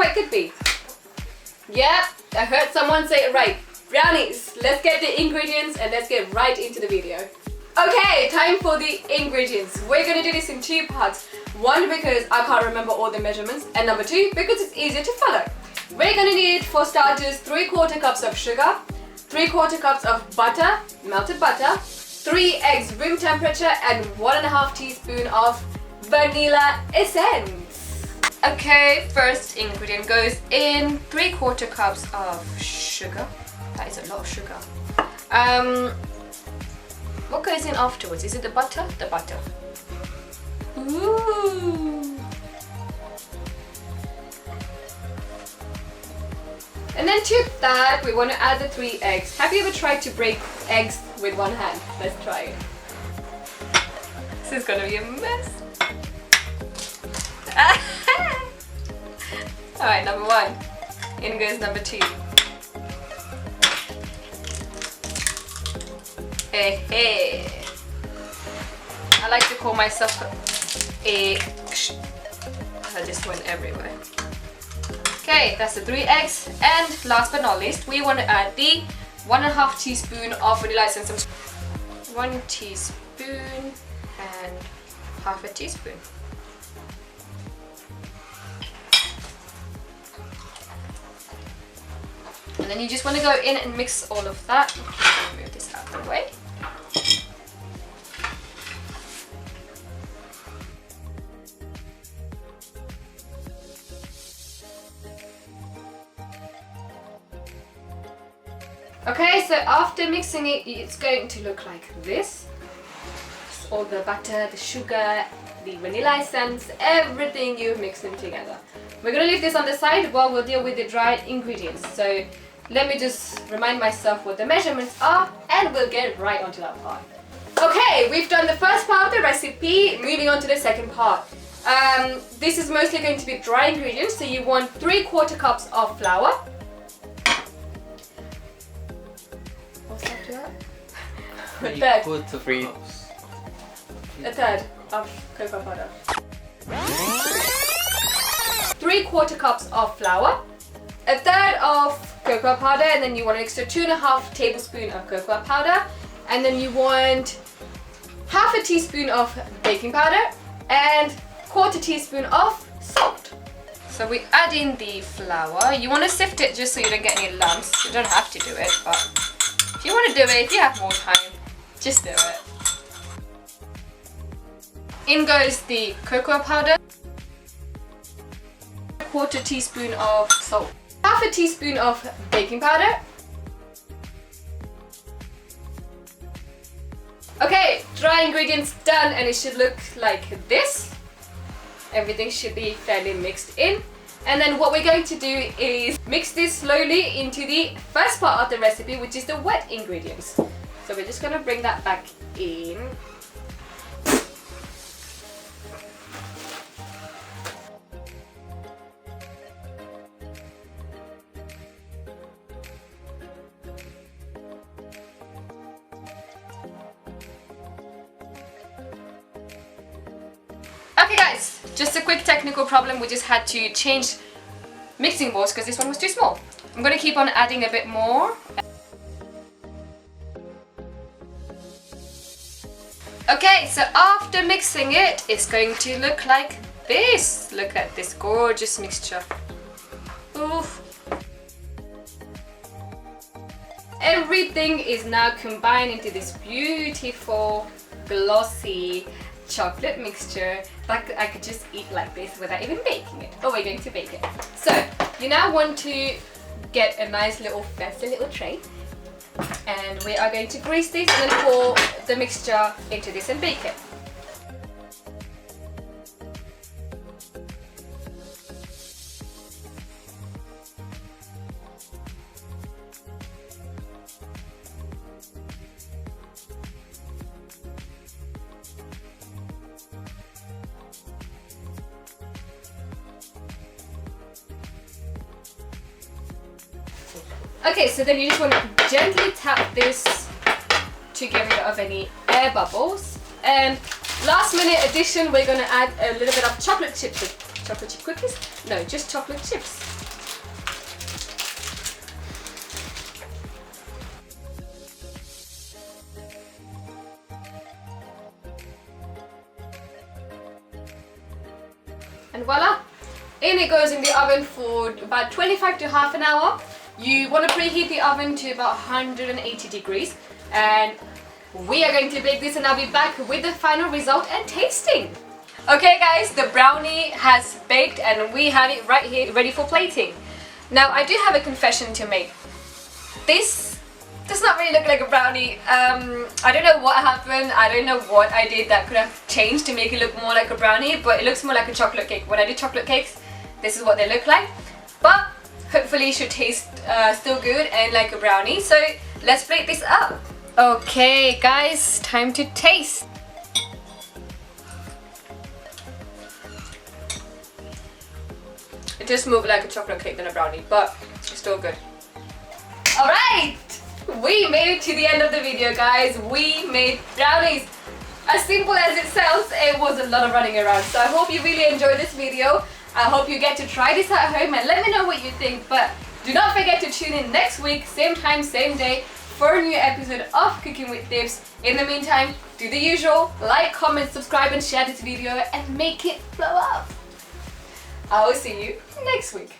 what it could be. Yep, I heard someone say it right. Brownies. Let's get the ingredients and let's get right into the video. Okay, time for the ingredients. We're gonna do this in two parts. One, because I can't remember all the measurements, and number two, because it's easier to follow. We're gonna need, for starters, 3/4 cups of sugar, 3/4 cups of butter, melted butter, 3 eggs room temperature, and 1.5 teaspoon of vanilla essence. Okay, first ingredient goes in 3/4 cups of sugar. That is a lot of sugar. What goes in afterwards? Is it the butter? The butter. Ooh. And then to that, we want to add the 3 eggs. Have you ever tried to break eggs with one hand? Let's try it. This is gonna be a mess. Alright, number 1. In goes number 2. Hey, hey. I like to call myself a... I just went everywhere. Okay, that's the 3 eggs, and last but not least, we want to add the 1.5 teaspoon of vanilla essence. 1 teaspoon and 1/2 teaspoon. And then you just want to go in and mix all of that. Move this out of the way. Okay, so after mixing it, it's going to look like this. It's all the butter, the sugar, the vanilla essence, everything you've mixed in together. We're going to leave this on the side while we'll deal with the dried ingredients. So let me just remind myself what the measurements are, and we'll get right onto that part. Okay, we've done the first part of the recipe, moving on to the second part. This is mostly going to be dry ingredients, so you want 3/4 cups of flour. A third of cocoa powder. 3/4 cups of flour, a third of cocoa powder, and then you want an extra 2.5 tablespoons of cocoa powder, and then you want 1/2 teaspoon of baking powder and 1/4 teaspoon of salt. So we add in the flour. You want to sift it just so you don't get any lumps. You don't have to do it, but if you want to do it, if you have more time, just do it. In goes the cocoa powder, 1/4 teaspoon of salt, 1/2 teaspoon of baking powder. Okay, dry ingredients done, and it should look like this. Everything should be fairly mixed in. And then what we're going to do is mix this slowly into the first part of the recipe, which is the wet ingredients. So we're just going to bring that back in. Okay guys, just a quick technical problem. We just had to change mixing bowls because this one was too small. I'm going to keep on adding a bit more. Okay, so after mixing it, it's going to look like this. Look at this gorgeous mixture. Oof. Everything is now combined into this beautiful, glossy chocolate mixture that I could just eat like this without even baking it. Oh, we're going to bake it. So you now want to get a nice little fancy little tray, and we are going to grease this and then pour the mixture into this and bake it. Okay, so then you just want to gently tap this to get rid of any air bubbles. And last minute addition, we're going to add a little bit of chocolate chip cookies? No, just chocolate chips. and it goes in the oven for about 25 to half an hour. You want to preheat the oven to about 180 degrees, and we are going to bake this, and I'll be back with the final result and tasting. Okay guys, the brownie has baked and we have it right here ready for plating. Now I do have a confession to make. This does not really look like a brownie. I don't know what happened, I don't know what I did that could have changed to make it look more like a brownie, but it looks more like a chocolate cake. When I do chocolate cakes, this is what they look like. But hopefully it should taste still good and like a brownie. So let's plate this up. Okay guys, time to taste. It does move like a chocolate cake than a brownie, but it's still good. Alright! We made it to the end of the video, guys. We made brownies. As simple as it sounds, it was a lot of running around. So I hope you really enjoyed this video. I hope you get to try this at home and let me know what you think. But do not forget to tune in next week, same time, same day, for a new episode of Cooking with Deepz. In the meantime, do the usual, like, comment, subscribe and share this video and make it blow up. I will see you next week.